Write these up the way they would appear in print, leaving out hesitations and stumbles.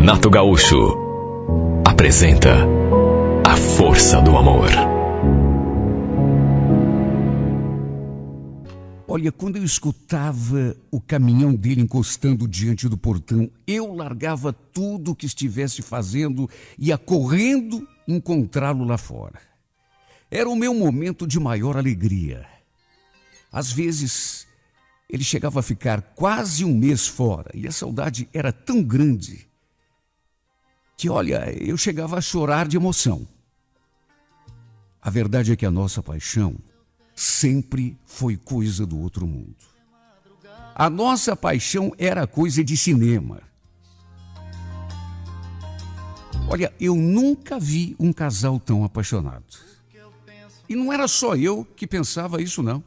Renato Gaúcho apresenta A Força do Amor. Olha, quando eu escutava o caminhão dele encostando diante do portão, eu largava tudo o que estivesse fazendo e ia correndo encontrá-lo lá fora. Era o meu momento de maior alegria. Às vezes, ele chegava a ficar quase um mês fora e a saudade era tão grande que, olha, eu chegava a chorar de emoção. A verdade é que a nossa paixão sempre foi coisa do outro mundo. A nossa paixão era coisa de cinema. Olha, eu nunca vi um casal tão apaixonado. E não era só eu que pensava isso, não.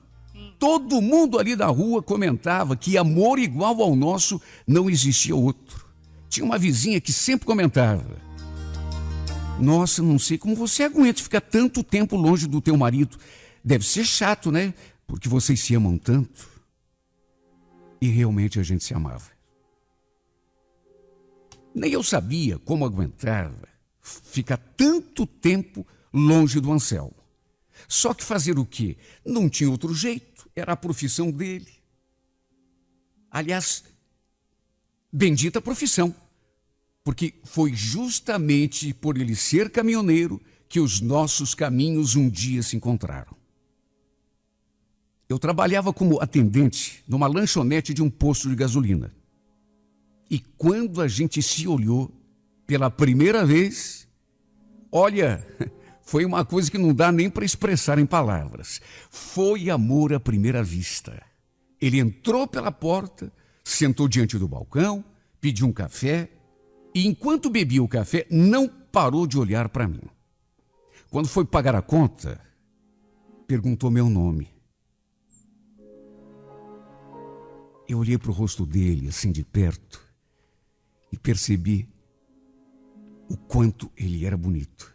Todo mundo ali da rua comentava que amor igual ao nosso não existia outro. Tinha uma vizinha que sempre comentava: nossa, não sei como você aguenta ficar tanto tempo longe do teu marido. Deve ser chato, né? Porque vocês se amam tanto. E realmente a gente se amava. Nem eu sabia como aguentava ficar tanto tempo longe do Anselmo. Só que fazer o quê? Não tinha outro jeito. Era a profissão dele. Aliás, bendita profissão. Porque foi justamente por ele ser caminhoneiro que os nossos caminhos um dia se encontraram. Eu trabalhava como atendente numa lanchonete de um posto de gasolina. E quando a gente se olhou pela primeira vez, olha, foi uma coisa que não dá nem para expressar em palavras. Foi amor à primeira vista. Ele entrou pela porta, sentou diante do balcão, pediu um café e, enquanto bebia o café, não parou de olhar para mim. Quando foi pagar a conta, perguntou meu nome. Eu olhei para o rosto dele, assim de perto, e percebi o quanto ele era bonito.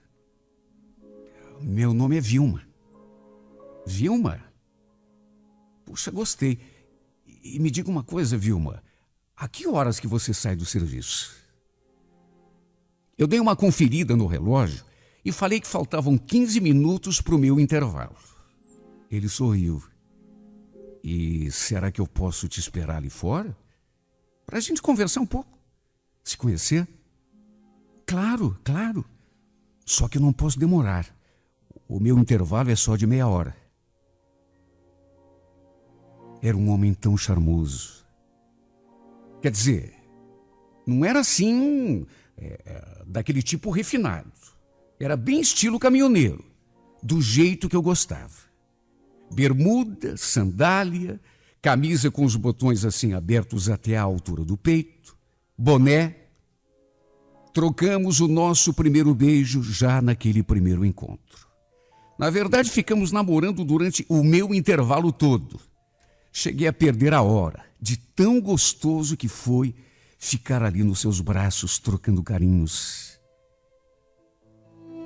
Meu nome é Vilma. Vilma? Puxa, gostei. E me diga uma coisa, Vilma. A que horas que você sai do serviço? Eu dei uma conferida no relógio e falei que faltavam 15 minutos para o meu intervalo. Ele sorriu. E será que eu posso te esperar ali fora? Para a gente conversar um pouco. Se conhecer? Claro, claro. Só que eu não posso demorar. O meu intervalo é só de meia hora. Era um homem tão charmoso. Quer dizer, não era assim, daquele tipo refinado. Era bem estilo caminhoneiro, do jeito que eu gostava. Bermuda, sandália, camisa com os botões assim abertos até a altura do peito, boné. Trocamos o nosso primeiro beijo já naquele primeiro encontro. Na verdade, ficamos namorando durante o meu intervalo todo. Cheguei a perder a hora, de tão gostoso que foi ficar ali nos seus braços, trocando carinhos.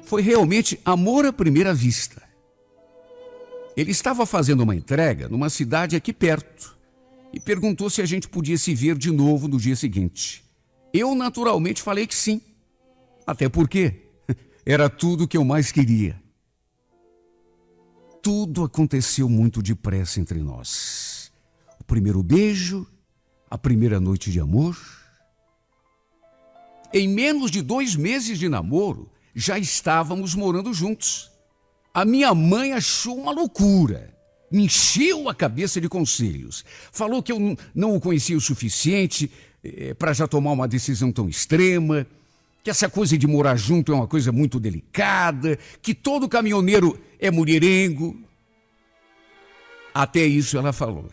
Foi realmente amor à primeira vista. Ele estava fazendo uma entrega numa cidade aqui perto e perguntou se a gente podia se ver de novo no dia seguinte. Eu naturalmente falei que sim, até porque era tudo o que eu mais queria. Tudo aconteceu muito depressa entre nós. O primeiro beijo, a primeira noite de amor. Em menos de 2 meses de namoro, já estávamos morando juntos. A minha mãe achou uma loucura. Me encheu a cabeça de conselhos. Falou que eu não o conhecia o suficiente para já tomar uma decisão tão extrema, que essa coisa de morar junto é uma coisa muito delicada, que todo caminhoneiro é mulherengo. Até isso ela falou.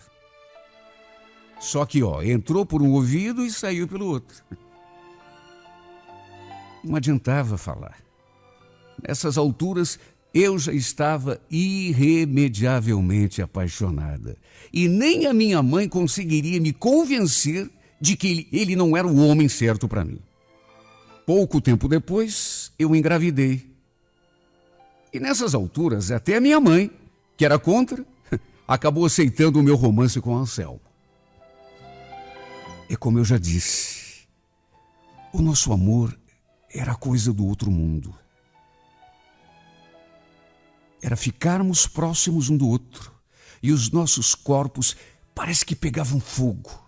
Só que, entrou por um ouvido e saiu pelo outro. Não adiantava falar. Nessas alturas, eu já estava irremediavelmente apaixonada. E nem a minha mãe conseguiria me convencer de que ele não era o homem certo para mim. Pouco tempo depois, eu engravidei. E nessas alturas, até a minha mãe, que era contra, acabou aceitando o meu romance com o Anselmo. É como eu já disse, O nosso amor era coisa do outro mundo. Era ficarmos próximos um do outro e os nossos corpos parece que pegavam fogo.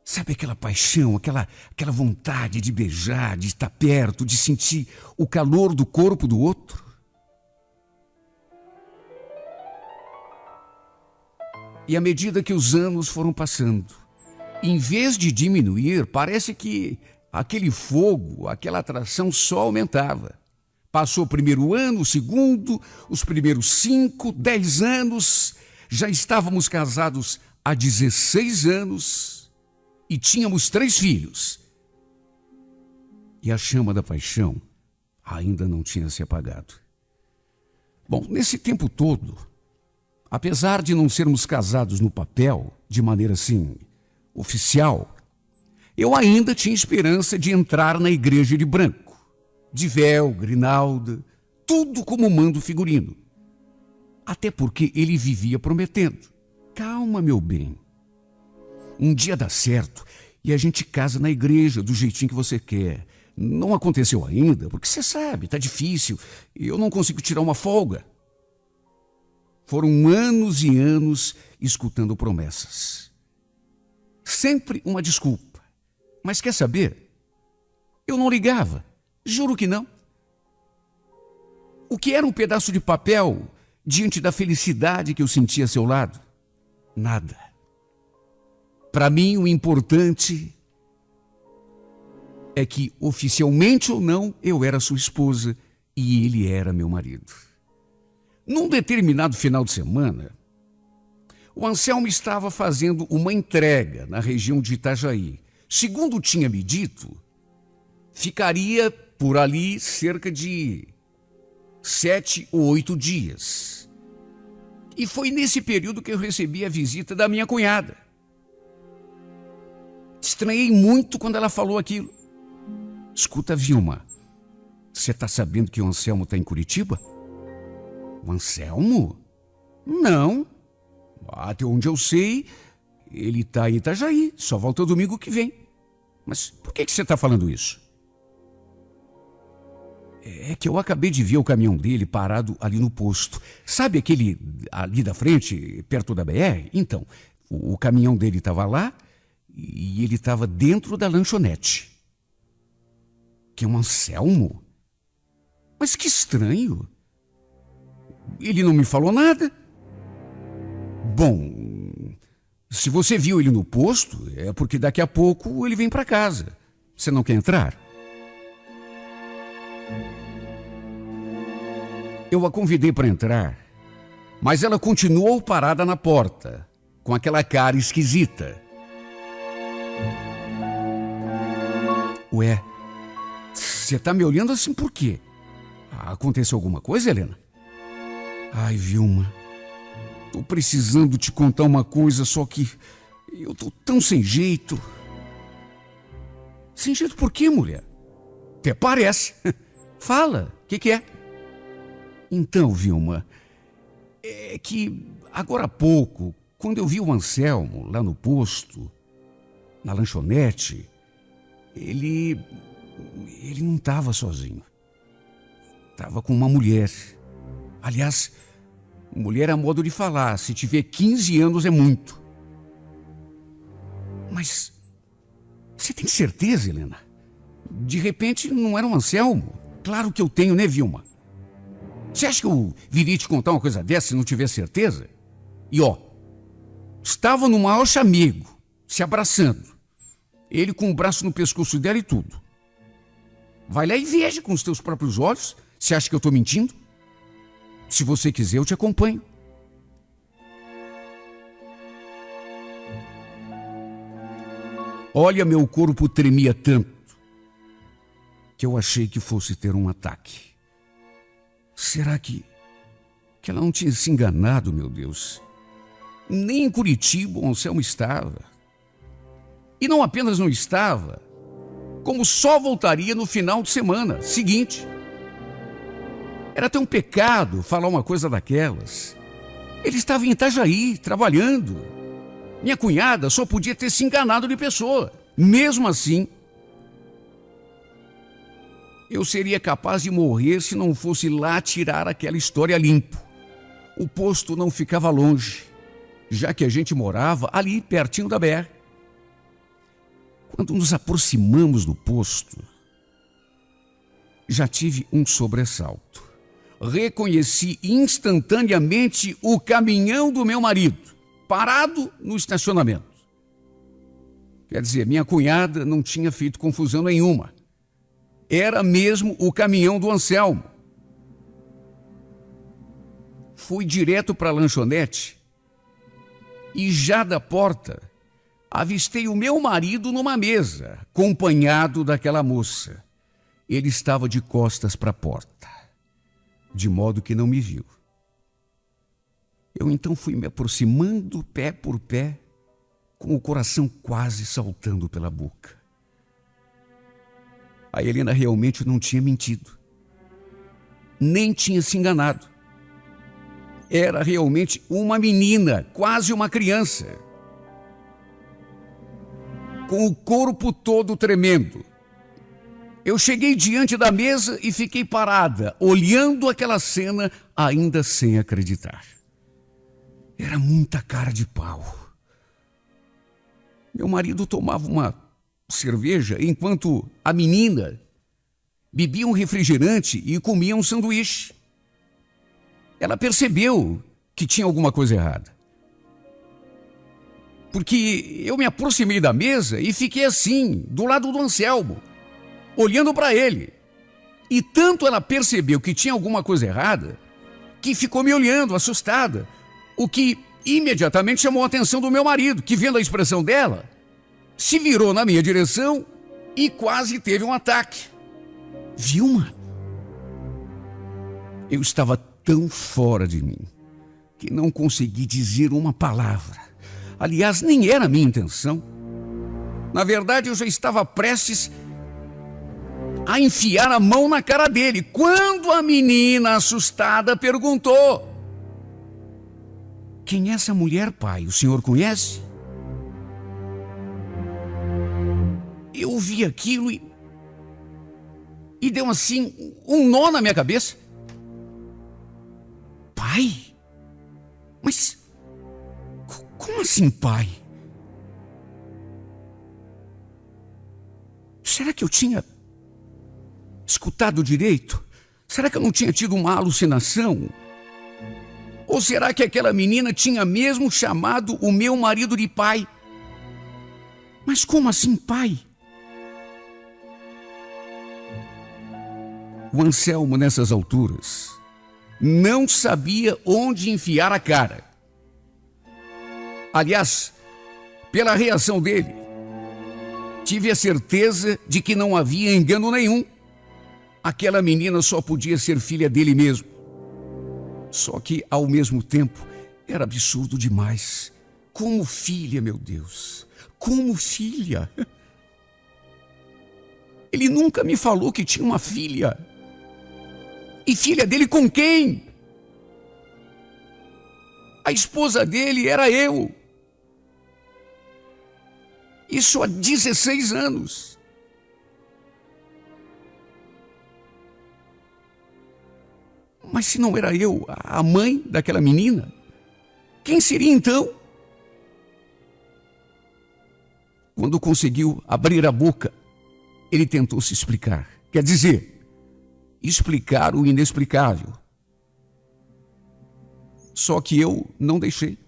Sabe aquela paixão, aquela vontade de beijar, de estar perto, de sentir o calor do corpo do outro? E à medida que os anos foram passando, em vez de diminuir, parece que aquele fogo, aquela atração só aumentava. Passou o primeiro ano, o segundo, os primeiros 5, 10 anos. Já estávamos casados há 16 anos e tínhamos 3 filhos. E a chama da paixão ainda não tinha se apagado. Bom, nesse tempo todo, apesar de não sermos casados no papel, de maneira assim, oficial, eu ainda tinha esperança de entrar na igreja de branco. De véu, grinalda, tudo como manda o figurino. Até porque ele vivia prometendo. Calma, meu bem. Um dia dá certo e a gente casa na igreja do jeitinho que você quer. Não aconteceu ainda, porque você sabe, tá difícil. Eu não consigo tirar uma folga. Foram anos e anos escutando promessas. Sempre uma desculpa. Mas quer saber? Eu não ligava. Juro que não. O que era um pedaço de papel diante da felicidade que eu sentia a seu lado? Nada. Para mim, o importante é que, oficialmente ou não, eu era sua esposa e ele era meu marido. Num determinado final de semana, o Anselmo estava fazendo uma entrega na região de Itajaí. Segundo tinha me dito, ficaria por ali cerca de 7 ou 8 dias. E foi nesse período que eu recebi a visita da minha cunhada. Estranhei muito quando ela falou aquilo. Escuta, Vilma, você está sabendo que o Anselmo está em Curitiba? O Anselmo? Não. Até onde eu sei, ele está em Itajaí, só volta domingo que vem. Mas por que você está falando isso? É que eu acabei de ver o caminhão dele parado ali no posto. Sabe aquele ali da frente, perto da BR? Então, o caminhão dele estava lá e ele estava dentro da lanchonete. Que é um Anselmo? Mas que estranho. Ele não me falou nada. Bom, se você viu ele no posto, é porque daqui a pouco ele vem para casa. Você não quer entrar? Eu a convidei para entrar, mas ela continuou parada na porta, com aquela cara esquisita. Ué, você tá me olhando assim por quê? Aconteceu alguma coisa, Helena? Ai, Vilma, tô precisando te contar uma coisa, só que eu tô tão sem jeito. Sem jeito por quê, mulher? Até parece. Fala, o que é? Então, Vilma, é que agora há pouco, quando eu vi o Anselmo lá no posto, na lanchonete, ele não estava sozinho. Estava com uma mulher. Aliás, mulher a modo de falar, se tiver 15 anos é muito. Mas você tem certeza, Helena? De repente não era um Anselmo? Claro que eu tenho, né, Vilma? Você acha que eu viria te contar uma coisa dessa se não tiver certeza? E ó, estavam no maior chamego, se abraçando. Ele com o braço no pescoço dela e tudo. Vai lá e veja com os teus próprios olhos. Você acha que eu estou mentindo? Se você quiser, eu te acompanho. Olha, meu corpo tremia tanto que eu achei que fosse ter um ataque. Será que ela não tinha se enganado, meu Deus? Nem em Curitiba o Anselmo estava. E não apenas não estava, como só voltaria no final de semana seguinte. Era até um pecado falar uma coisa daquelas. Ele estava em Itajaí, trabalhando. Minha cunhada só podia ter se enganado de pessoa. Mesmo assim, eu seria capaz de morrer se não fosse lá tirar aquela história limpo. O posto não ficava longe, já que a gente morava ali pertinho da BR. Quando nos aproximamos do posto, já tive um sobressalto. Reconheci instantaneamente o caminhão do meu marido, parado no estacionamento. Quer dizer, minha cunhada não tinha feito confusão nenhuma. Era mesmo o caminhão do Anselmo. Fui direto para a lanchonete e já da porta avistei o meu marido numa mesa, acompanhado daquela moça. Ele estava de costas para a porta, de modo que não me viu. Eu então fui me aproximando pé por pé, com o coração quase saltando pela boca. A Helena realmente não tinha mentido, nem tinha se enganado. Era realmente uma menina, quase uma criança, com o corpo todo tremendo. Eu cheguei diante da mesa e fiquei parada, olhando aquela cena, ainda sem acreditar. Era muita cara de pau. Meu marido tomava uma cerveja enquanto a menina bebia um refrigerante e comia um sanduíche. Ela percebeu que tinha alguma coisa errada. Porque eu me aproximei da mesa e fiquei assim, do lado do Anselmo, olhando para ele. E tanto ela percebeu que tinha alguma coisa errada, que ficou me olhando, assustada, o que imediatamente chamou a atenção do meu marido, que, vendo a expressão dela, se virou na minha direção e quase teve um ataque. Vilma? Eu estava tão fora de mim que não consegui dizer uma palavra. Aliás, nem era a minha intenção. Na verdade, eu já estava prestes a enfiar a mão na cara dele, quando a menina, assustada, perguntou: "Quem é essa mulher, pai? O senhor conhece?" Eu vi aquilo e deu assim um nó na minha cabeça. Pai? Mas como assim, pai? Será que eu tinha escutado direito? Será que eu não tinha tido uma alucinação? Ou será que aquela menina tinha mesmo chamado o meu marido de pai? Mas como assim, pai? O Anselmo, nessas alturas, não sabia onde enfiar a cara. Aliás, pela reação dele, tive a certeza de que não havia engano nenhum. Aquela menina só podia ser filha dele mesmo. Só que, ao mesmo tempo, era absurdo demais. Como filha, meu Deus! Como filha! Ele nunca me falou que tinha uma filha. E filha dele com quem? A esposa dele era eu. Isso há 16 anos. Mas se não era eu, a mãe daquela menina, quem seria então? Quando conseguiu abrir a boca, ele tentou se explicar. Quer dizer, explicar o inexplicável. Só que eu não deixei.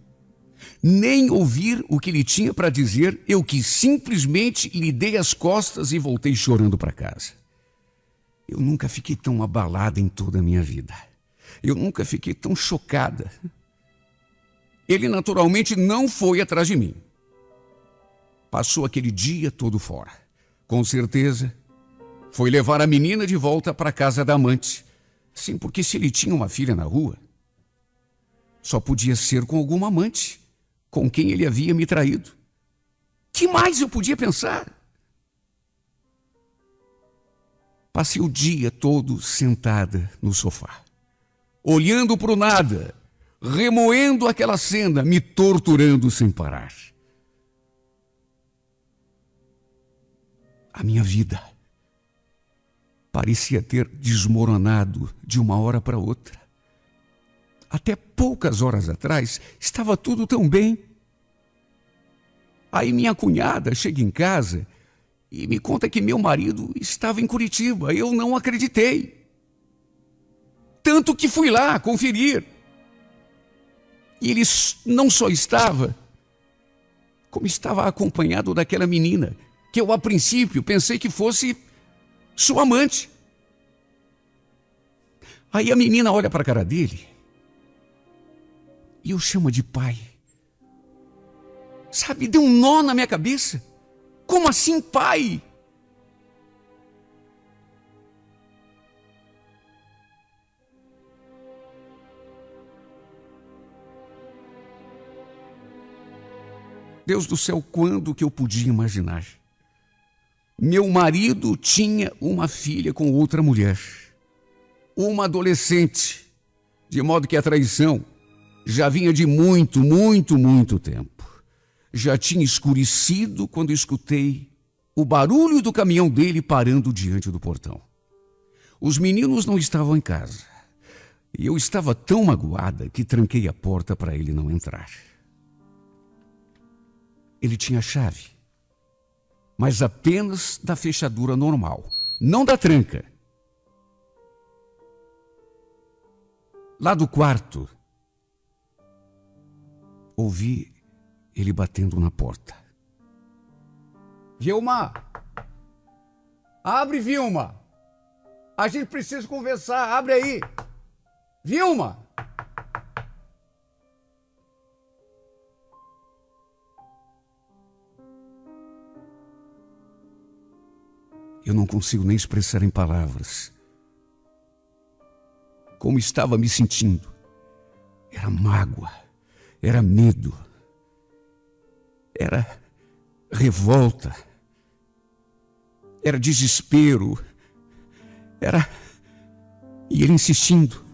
Nem ouvir o que ele tinha para dizer, eu que simplesmente lhe dei as costas e voltei chorando para casa. Eu nunca fiquei tão abalada em toda a minha vida. Eu nunca fiquei tão chocada. Ele naturalmente não foi atrás de mim. Passou aquele dia todo fora. Com certeza, foi levar a menina de volta para a casa da amante. Sim, porque se ele tinha uma filha na rua, só podia ser com alguma amante com quem ele havia me traído. Que mais eu podia pensar? Passei o dia todo sentada no sofá, olhando para o nada, remoendo aquela cena, me torturando sem parar. A minha vida parecia ter desmoronado de uma hora para outra. Até poucas horas atrás estava tudo tão bem. Aí minha cunhada chega em casa e me conta que meu marido estava em Curitiba. Eu não acreditei. Tanto que fui lá conferir. E ele não só estava, como estava acompanhado daquela menina, que eu a princípio pensei que fosse sua amante. Aí a menina olha para a cara dele e o chama de pai. Sabe, deu um nó na minha cabeça. Como assim, pai? Deus do céu, quando que eu podia imaginar? Meu marido tinha uma filha com outra mulher, uma adolescente, de modo que a traição já vinha de muito, muito, muito tempo. Já tinha escurecido quando escutei o barulho do caminhão dele parando diante do portão. Os meninos não estavam em casa e eu estava tão magoada que tranquei a porta para ele não entrar. Ele tinha chave, mas apenas da fechadura normal, não da tranca. Lá do quarto, ouvi ele batendo na porta. Vilma! Abre, Vilma! A gente precisa conversar, abre aí! Vilma! Eu não consigo nem expressar em palavras como estava me sentindo. Era mágoa, era medo, era revolta, era desespero, E ele insistindo.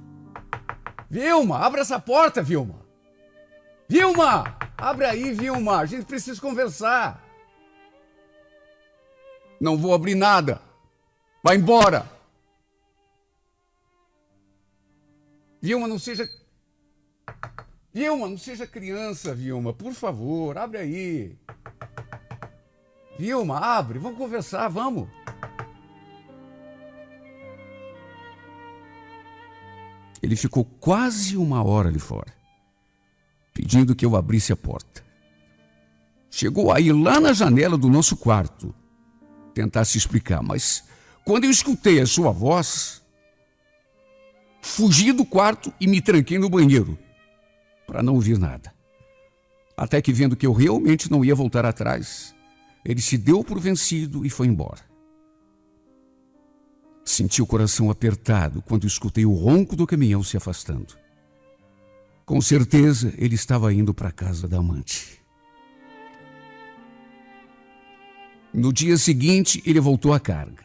Vilma, abre essa porta, Vilma! Vilma, abre aí, Vilma, a gente precisa conversar. Não vou abrir nada. Vai embora. Vilma, não seja criança, Vilma. Por favor, abre aí. Vilma, abre. Vamos conversar, vamos. Ele ficou quase uma hora ali fora, pedindo que eu abrisse a porta. Chegou a ir lá na janela do nosso quarto tentar se explicar, mas quando eu escutei a sua voz, fugi do quarto e me tranquei no banheiro para não ouvir nada. Até que, vendo que eu realmente não ia voltar atrás, ele se deu por vencido e foi embora. Senti o coração apertado quando escutei o ronco do caminhão se afastando. Com certeza ele estava indo para a casa da amante. No dia seguinte, ele voltou à carga.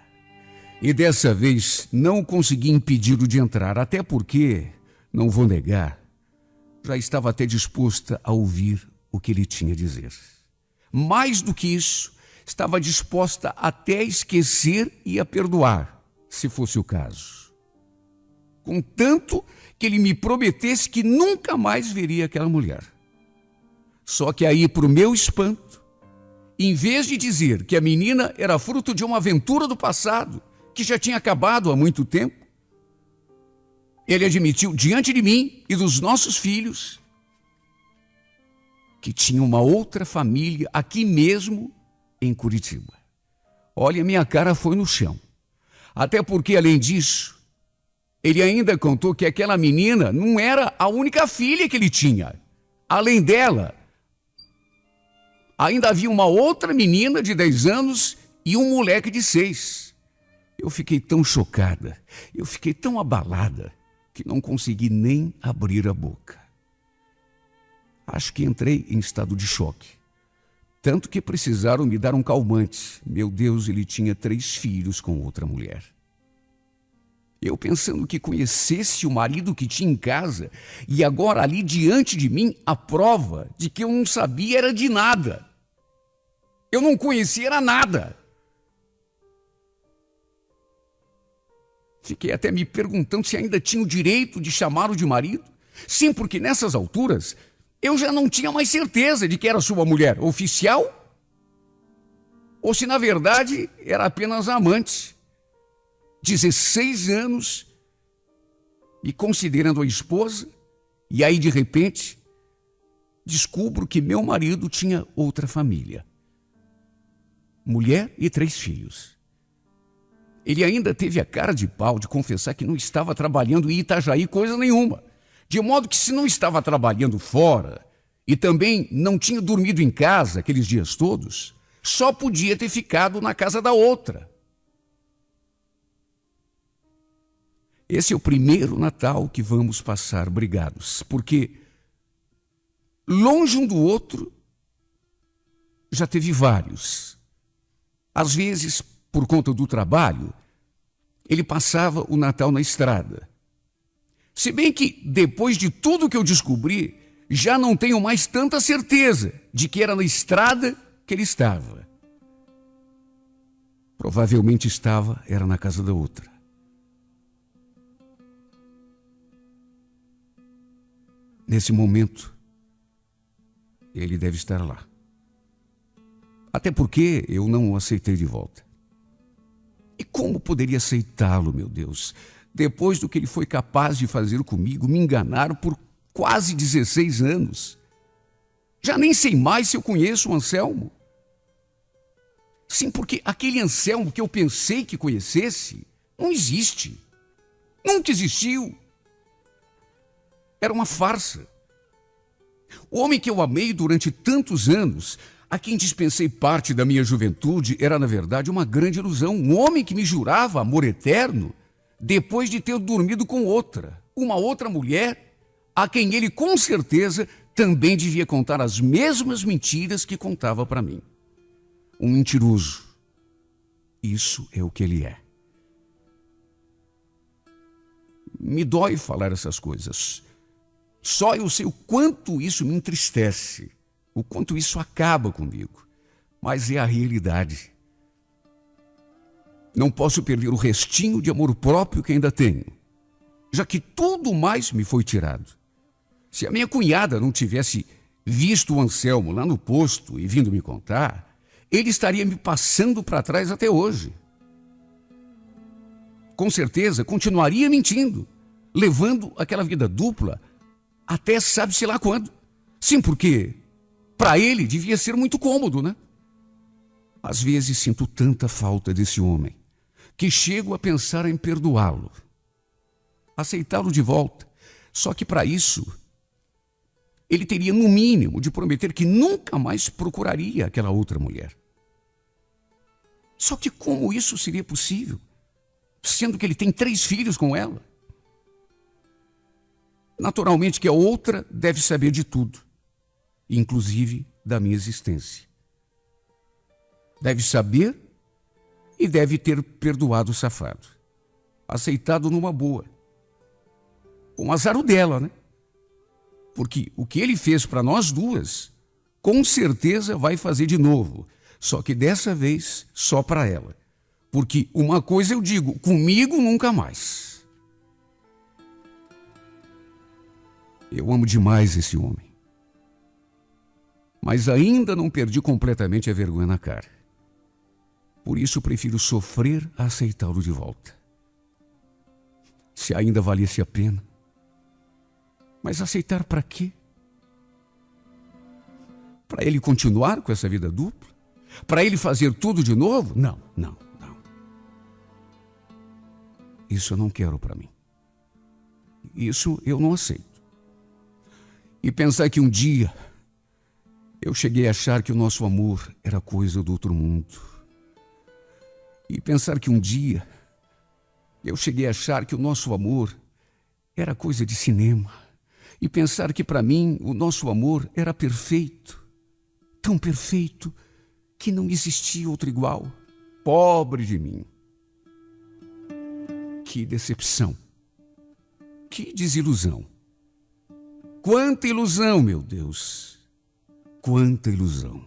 E dessa vez não consegui impedi-lo de entrar, até porque, não vou negar, já estava até disposta a ouvir o que ele tinha a dizer. Mais do que isso, estava disposta até a esquecer e a perdoar, se fosse o caso. Contanto que ele me prometesse que nunca mais veria aquela mulher. Só que aí, para o meu espanto, em vez de dizer que a menina era fruto de uma aventura do passado, que já tinha acabado há muito tempo, ele admitiu diante de mim e dos nossos filhos que tinha uma outra família aqui mesmo em Curitiba. Olha, minha cara foi no chão. Até porque, além disso, ele ainda contou que aquela menina não era a única filha que ele tinha. Além dela, ainda havia uma outra menina de 10 anos e um moleque de 6. Eu fiquei tão chocada, eu fiquei tão abalada, que não consegui nem abrir a boca. Acho que entrei em estado de choque. Tanto que precisaram me dar um calmante. Meu Deus, ele tinha 3 filhos com outra mulher. Eu pensando que conhecesse o marido que tinha em casa, e agora ali diante de mim, a prova de que eu não sabia era de nada. Eu não conhecia era nada. Fiquei até me perguntando se ainda tinha o direito de chamá-lo de marido. Sim, porque nessas alturas eu já não tinha mais certeza de que era sua mulher oficial ou se na verdade era apenas amante. 16 anos me considerando a esposa, e aí de repente descubro que meu marido tinha outra família. Mulher e 3 filhos. Ele ainda teve a cara de pau de confessar que não estava trabalhando em Itajaí coisa nenhuma. De modo que se não estava trabalhando fora e também não tinha dormido em casa aqueles dias todos, só podia ter ficado na casa da outra. Esse é o primeiro Natal que vamos passar brigados, porque longe um do outro já teve vários. Às vezes, por conta do trabalho, ele passava o Natal na estrada. Se bem que, depois de tudo que eu descobri, já não tenho mais tanta certeza de que era na estrada que ele estava. Provavelmente era na casa da outra. Nesse momento, ele deve estar lá. Até porque eu não o aceitei de volta. E como poderia aceitá-lo, meu Deus, depois do que ele foi capaz de fazer comigo, me enganar por quase 16 anos? Já nem sei mais se eu conheço o Anselmo. Sim, porque aquele Anselmo que eu pensei que conhecesse não existe. Nunca existiu. Era uma farsa. O homem que eu amei durante tantos anos, a quem dispensei parte da minha juventude, era, na verdade, uma grande ilusão. Um homem que me jurava amor eterno depois de ter dormido com uma outra mulher, a quem ele, com certeza, também devia contar as mesmas mentiras que contava para mim. Um mentiroso. Isso é o que ele é. Me dói falar essas coisas. Só eu sei o quanto isso me entristece, o quanto isso acaba comigo. Mas é a realidade. Não posso perder o restinho de amor próprio que ainda tenho, já que tudo mais me foi tirado. Se a minha cunhada não tivesse visto o Anselmo lá no posto e vindo me contar, ele estaria me passando para trás até hoje. Com certeza continuaria mentindo, levando aquela vida dupla até sabe-se lá quando. Sim, porque para ele devia ser muito cômodo, né? Às vezes sinto tanta falta desse homem que chego a pensar em perdoá-lo, aceitá-lo de volta. Só que para isso, ele teria no mínimo de prometer que nunca mais procuraria aquela outra mulher. Só que como isso seria possível, sendo que ele tem 3 filhos com ela? Naturalmente que a outra deve saber de tudo, inclusive da minha existência. Deve saber e deve ter perdoado o safado, aceitado numa boa. Um azar o dela, né? Porque o que ele fez para nós duas, com certeza vai fazer de novo, só que dessa vez só para ela. Porque uma coisa eu digo, comigo nunca mais. Eu amo demais esse homem. Mas ainda não perdi completamente a vergonha na cara. Por isso prefiro sofrer a aceitá-lo de volta. Se ainda valesse a pena. Mas aceitar para quê? Para ele continuar com essa vida dupla? Para ele fazer tudo de novo? Não. Isso eu não quero para mim. Isso eu não aceito. E pensar que um dia eu cheguei a achar que o nosso amor era coisa do outro mundo. E pensar que um dia eu cheguei a achar que o nosso amor era coisa de cinema. E pensar que para mim o nosso amor era perfeito. Tão perfeito que não existia outro igual. Pobre de mim. Que decepção. Que desilusão. Quanta ilusão, meu Deus! Quanta ilusão!